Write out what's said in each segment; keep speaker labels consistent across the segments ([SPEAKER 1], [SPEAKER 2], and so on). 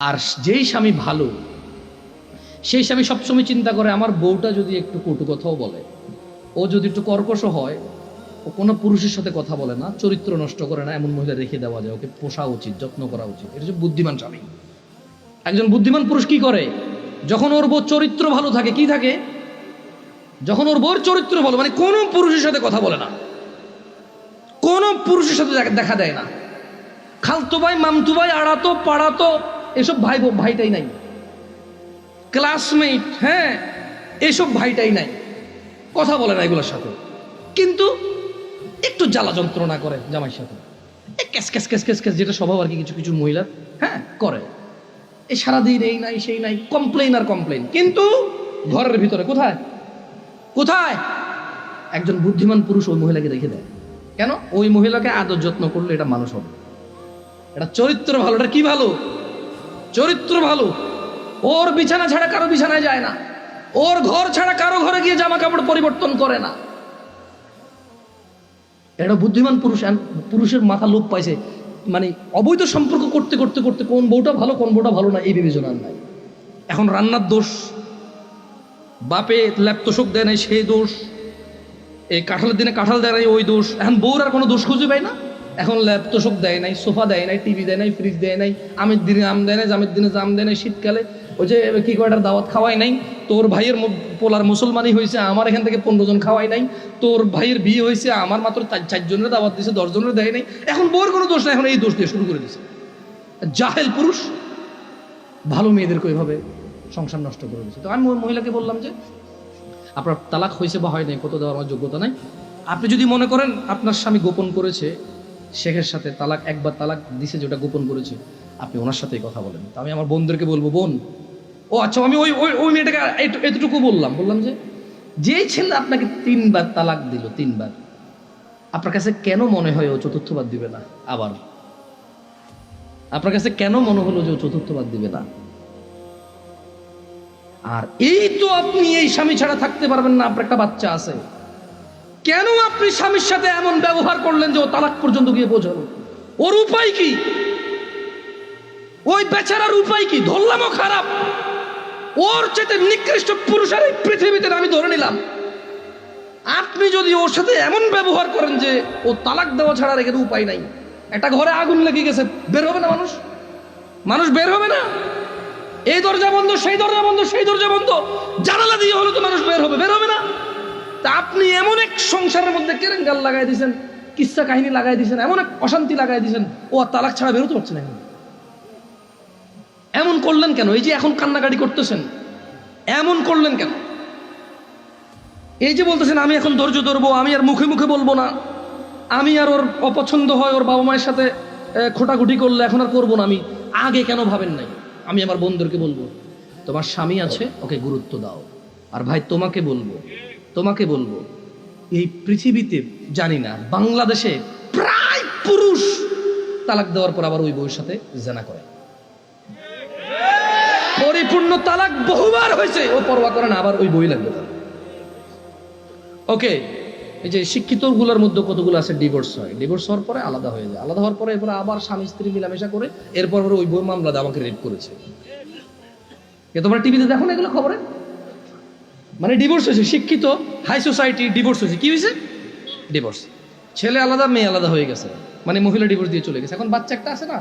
[SPEAKER 1] আর যেই স্বামী ভালো সেই স্বামী সবসময় চিন্তা করে আমার বউটা যদি একটু কটু কথাও বলে, ও যদি একটু কর্কশ হয়, ও কোনো পুরুষের সাথে কথা বলে না, চরিত্র নষ্ট করে না, এমন মহিলা রেখে দেওয়া যায়, ওকে পোষা উচিত, যত্ন করা উচিত। এটা হচ্ছে বুদ্ধিমান স্বামী। একজন বুদ্ধিমান পুরুষ কি করে, যখন ওর বউ চরিত্র ভালো থাকে, কি থাকে, যখন ওর বউর চরিত্র ভালো, মানে কোনো পুরুষের সাথে কথা বলে না, কোনো পুরুষের সাথে দেখা দেয় না, খালতো ভাই মামতু ভাই আড়াতো পাড়াতো এসব ভাইটাই নাই, ক্লাসমেট, হ্যাঁ এসব ভাইটাই নাই, কথা বলে না এগুলোর সাথে, কিন্তু একটু জ্বালা যন্ত্রণা করে জামাইয়ের সাথে, cash cash cash cash cash, যেটা স্বভাব আর কি কিছু কিছু মহিলার, হ্যাঁ করে, এই সারাদিন এই নাই সেই নাই, কমপ্লেন আর কমপ্লেন। কিন্তু ঘরের ভিতরে কোথায় কোথায় একজন বুদ্ধিমান পুরুষ ওই মহিলাকে রেখে দেয়। কেন? ওই মহিলাকে আদর যত্ন করলে এটা মানুষ হবে, এটা চরিত্র ভালো। এটা কি ভালো? চরিত্র ভালো। ওর বিছানা ছাড়া কারো বিছানায় যায় না, ওর ঘর ছাড়া কারো ঘরে গিয়ে জামা কাপড় পরিবর্তন করে না। এটা বুদ্ধিমান পুরুষ। পুরুষের মাথা লোপ পাইছে, মানে অবৈধ সম্পর্ক করতে করতে করতে কোন বউটা ভালো কোন বউটা ভালো না এই বিবেচনা নাই। এখন রান্নার দোষ, বাপে ল্যাপতোষক দেয় নাই সেই দোষ, এই কাঁঠালের দিনে কাঁঠাল দেয় নাই ওই দোষ। এখন বউর আর কোনো দোষ খুঁজে পাই না। এখন ল্যাপতোষক দেয় নাই, সোফা দেয় নাই, টিভি দেয় নাই, ফ্রিজ দেয় নাই, আমের দিনে আম দেয় নাই, জামের দিনে জাম দেয় নাই, শীতকালে ওই যে কি কয়টার দাওয়াত খাওয়াই নাই, তোর ভাইয়ের পোলার মুসলমানই হয়েছে, আমার এখান থেকে 15 জন খাওয়াই নাই, তোর ভাইয়ের বিয়ে হয়েছে, আমার মাত্র 4 জনের দাওয়াত দিয়েছে, 10 জনের দেয় নাই। এখন বউর কোনো দোষ নাই, এখন এই দোষ দিয়ে শুরু করে দিয়েছে। জাহেল পুরুষ ভালো মেয়েদেরকে ওইভাবে সংসার নষ্ট করে দিয়েছে। তো আমি মহিলাকে বললাম যে আপনার তালাক হয়েছে বা হয় নাই, কত দেওয়ার আমার যোগ্যতা নাই। আপনি যদি মনে করেন আপনার স্বামী গোপন করেছে, শেখের সাথে তালাক একবার তালাক দিছে, যেটা গোপন করেছে, আপনি ওনার সাথেই কথা বলেন। তো আমি আমার বোনদেরকে বলবো, বোন ও আচ্ছা, আমি ওই ওই মেয়েটাকে এতটুকু বললাম যেই ছেলে আপনাকে 3 বার তালাক দিল, 3 বার, আপনার কাছে কেন মনে হয় ও চতুর্থবার দিবে না? আবার আপনার কাছে কেন মনে হলো যে ও চতুর্থবার দিবে না? আর এই তো আপনি এই স্বামী ছাড়া থাকতে পারবেন না, আপনার একটা বাচ্চা আছে, কেন আপনি স্বামীর সাথে এমন ব্যবহার করলেন যে ও তালাক পর্যন্ত গিয়ে পৌঁছালো? ওর উপায় কি? ওই বেচারার উপায় কি? ধরলামও খারাপ, ওর চেয়ে নিকৃষ্ট পুরুষের এই পৃথিবীতে আমি ধরে নিলাম। আপনি যদি ওর সাথে এমন ব্যবহার করেন যে ও তালাক দেওয়া ছাড়া রেখে উপায় নাই, একটা ঘরে আগুন লেগে গেছে, বের হবে না মানুষ বের হবে না। এই দরজা বন্ধ, সেই দরজা বন্ধ, সেই দরজা বন্ধ, জানালা দিয়ে হলে তো মানুষ বের হবে না। তা আপনি এমন এক সংসারের মধ্যে কেরেঙ্গাল লাগাই দিয়েছেন, কিচ্ছা কাহিনী লাগাই দিয়েছেন, এমন এক অশান্তি লাগাই দিয়েছেন, ও আর তালাক ছাড়া বেরোতে পারছে না। এমন করলেন কেন? এই যে এখন কান্নাকাটি করতেছেন, এমন করলেন কেন? এই যে বলতেছেন আমি এখন ধৈর্য ধরবো, আমি আর মুখে মুখে বলবো না, আমি আর ওর অপছন্দ হয় ওর বাবা মায়ের সাথে খোটাখুটি করলে এখন আর করবো না, আমি আগে কেন ভাবেন নাই? আমি আমার বন্ধুদেরকে বলবো, তোমার স্বামী আছে, ওকে গুরুত্ব দাও। আর ভাই তোমাকে বলবো এই পৃথিবীতে জানি না, বাংলাদেশে প্রায় পুরুষ তালাক দেওয়ার পর আবার ওই বউয়ের সাথে জেনা করে। পরিপূর্ণ তালাক বহুবার হয়েছে, ও পরোয়া করে না, আবার ওই বই লাগবে তার। ওকে, এই যে শিক্ষিত গুলোর মধ্যে কতগুলো আছে ডিভোর্স হয়, ডিভোর্স হওয়ার পরে আলাদা হয়ে যায়, আলাদা হওয়ার পরে এরপরে আবার স্বামী স্ত্রী মিলামেশা করে, এরপর ওই বই মামলা দিয়ে আমাকে রেপ করেছে। তোমরা টিভিতে দেখো না এগুলো খবরে? মানে ডিভোর্স হয়েছে, শিক্ষিত হাই সোসাইটি ডিভোর্স হয়েছে। কি হয়েছে? ডিভোর্স। ছেলে আলাদা, মেয়ে আলাদা হয়ে গেছে, মানে মহিলা ডিভোর্স দিয়ে চলে গেছে। এখন বাচ্চা একটা আছে না,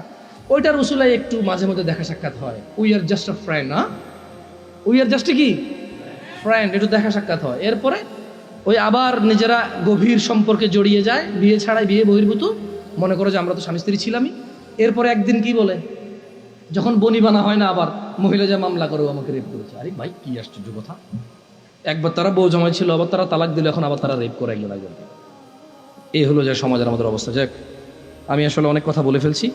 [SPEAKER 1] ওইটার উসুলায় একটু মাঝে মধ্যে দেখা সাক্ষাৎ হয়, we are just a friend, না উই আর জাস্ট কি ফ্রেন্ড, একটু দেখা সাক্ষাৎ হয়, এরপরে ওই আবার নিজেরা গভীর সম্পর্কে জড়িয়ে যায়, বিয়ে ছাড়াই, বিয়ে বহির্ভূত, মনে করো যে আমরা তো স্বামী স্ত্রী ছিলামই। এরপরে একদিন কি বলে, যখন বনিবানা হয় না, আবার মহিলা যা মামলা করে আমাকে রেপ করেছে। আরে ভাই কি আশ্চর্য কথা, একবার তারা বউ জামাই ছিল, আবার তারা তালাক দিল, এখন আবার তারা রেপ করে একজনকে। এই হলো যে সমাজের আমাদের অবস্থা। যাক, আমি আসলে অনেক কথা বলে ফেলছি।